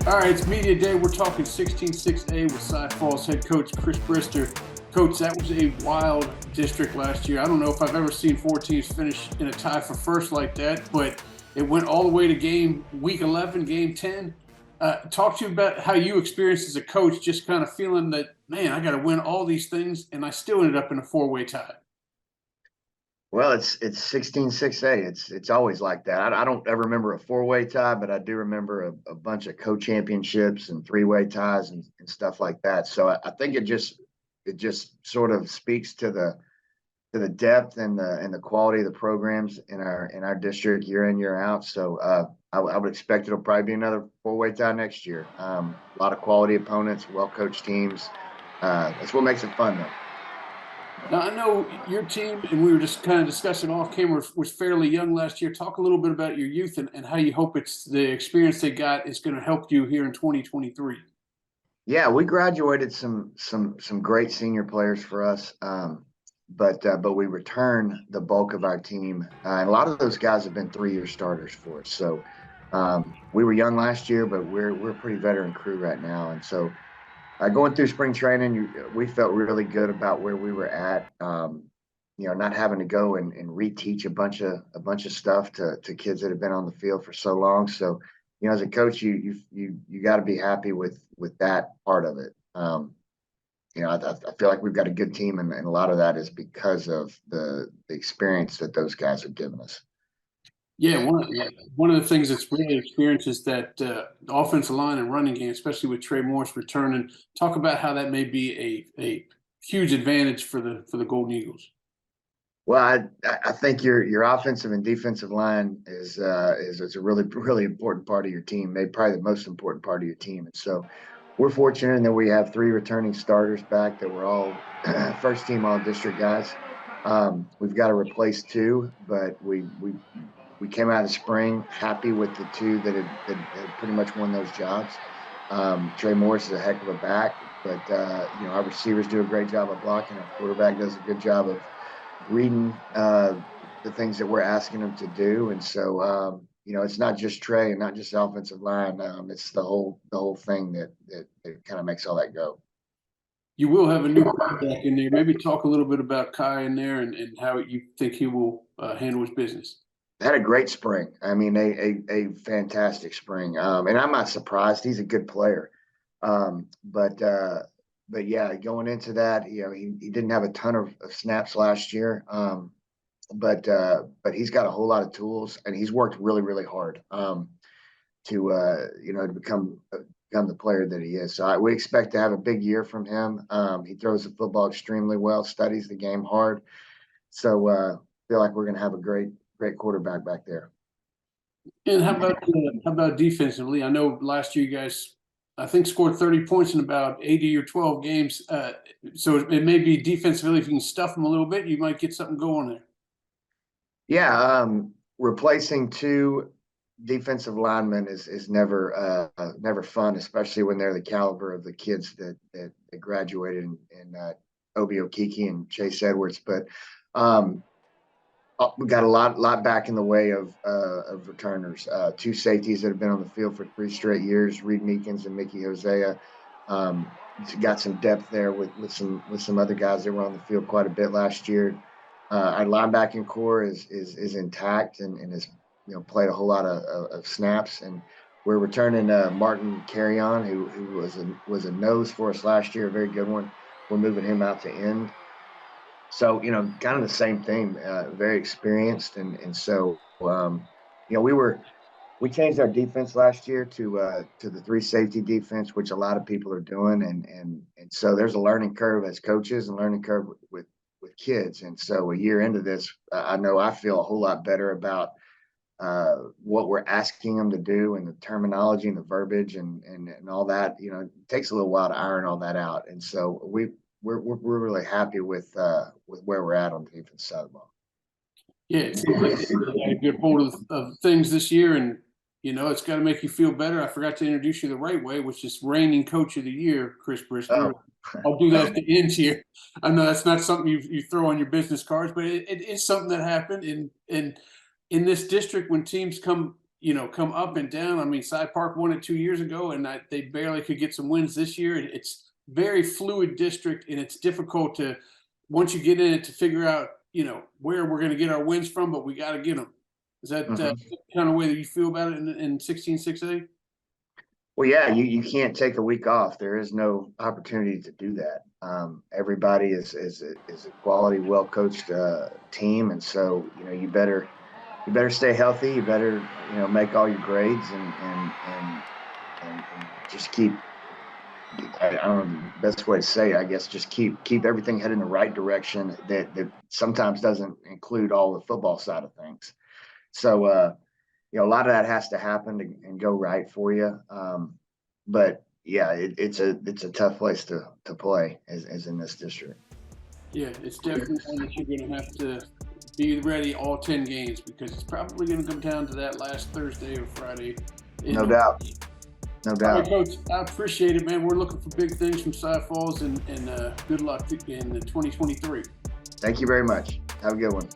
All right, it's media day. We're talking 16-6A with Cy Falls head coach Chris Brister. Coach, that was a wild district last year. I don't know if I've ever seen four teams finish in a tie for first like that, but it went all the way to week 11, game 10. Talk to you about how you experienced as a coach, just kind of feeling that, man, I got to win all these things, and I still ended up in a four-way tie. Well, it's 16-6A. It's always like that. I don't ever remember a four-way tie, but I do remember a bunch of co-championships and three-way ties and stuff like that. So I think it just sort of speaks to the depth and the quality of the programs in our district year in, year out. So I would expect it'll probably be another four-way tie next year. A lot of quality opponents, well-coached teams. That's what makes it fun, though. Now, I know your team, and we were just kind of discussing off camera, was fairly young last year. Talk a little bit about your youth and how you hope it's the experience they got is going to help you here in 2023. Yeah, we graduated some great senior players for us, but we return the bulk of our team, and a lot of those guys have been 3-year starters for us. So we were young last year, but we're a pretty veteran crew right now, and so going through spring training, we felt really good about where we were at. Not having to go and reteach a bunch of stuff to kids that have been on the field for so long. So, as a coach, you got to be happy with that part of it. I feel like we've got a good team, and a lot of that is because of the experience that those guys have given us. Yeah, one of the things that's really experienced is that offensive line and running game, especially with Trey Morris returning. Talk about how that may be a huge advantage for the Golden Eagles. Well, I think your offensive and defensive line is a really important part of your team, maybe probably the most important part of your team. And so we're fortunate in that we have 3 returning starters back that were all first team all district guys. We've got to replace 2, but we came out of the spring happy with the 2 that had pretty much won those jobs. Trey Morris is a heck of a back, but our receivers do a great job of blocking. Our quarterback does a good job of reading the things that we're asking them to do. And so it's not just Trey and not just the offensive line. It's the whole thing that kind of makes all that go. You will have a new quarterback in there. Maybe talk a little bit about Kai in there and how you think he will handle his business. Had a great spring. I mean, a fantastic spring. And I'm not surprised. He's a good player. But yeah, going into that, he didn't have a ton of snaps last year. But he's got a whole lot of tools, and he's worked really, really hard to become the player that he is. So we expect to have a big year from him. He throws the football extremely well, studies the game hard. So feel like we're going to have a great quarterback back there. And how about defensively? I know last year you guys, I think, scored 30 points in about 80 or 12 games. So it may be defensively, if you can stuff them a little bit, you might get something going there. Yeah, replacing 2 defensive linemen is never fun, especially when they're the caliber of the kids that graduated in Obi Okiki and Chase Edwards. But we got a lot back in the way of returners. 2 safeties that have been on the field for 3 straight years, Reed Meekins and Mickey Hosea. Got some depth there with some other guys that were on the field quite a bit last year. Our linebacking core is intact and has played a whole lot of snaps, and we're returning Martin Carrion, who was a nose for us last year, a very good one. We're moving him out to end. So, kind of the same thing, very experienced. And so, we changed our defense last year to the 3 safety defense, which a lot of people are doing. And so there's a learning curve as coaches and learning curve with kids. And so a year into this, I know I feel a whole lot better about what we're asking them to do and the terminology and the verbiage and all that. It takes a little while to iron all that out. And so we're really happy with where we're at on the defense side of the ball. Yeah, it seems like they had a good hold of things this year, and it's got to make you feel better. I forgot to introduce you the right way, which is reigning coach of the year, Chris Brister. Oh. I'll do that at the end here. I know that's not something you throw on your business cards, but it is something that happened in this district when teams come come up and down. I mean, Cy Park won it 2 years ago, and they barely could get some wins this year. It's very fluid district, and it's difficult to, once you get in it, to figure out, where we're going to get our wins from, but we got to get them. Is that kind of way that you feel about it in 16-6A? Well, yeah, you can't take a week off. There is no opportunity to do that. Everybody is a quality, well coached team, and so you better stay healthy. You better make all your grades and just keep. I don't know the best way to say it, I guess, just keep everything headed in the right direction. That sometimes doesn't include all the football side of things. So a lot of that has to happen and go right for you. But yeah, it's a tough place to play as in this district. Yeah, it's definitely one that you're going to have to be ready all 10 games, because it's probably going to come down to that last Thursday or Friday. No doubt. No doubt. All right, Coach, I appreciate it, man. We're looking for big things from Cy Falls, and good luck in 2023. Thank you very much. Have a good one.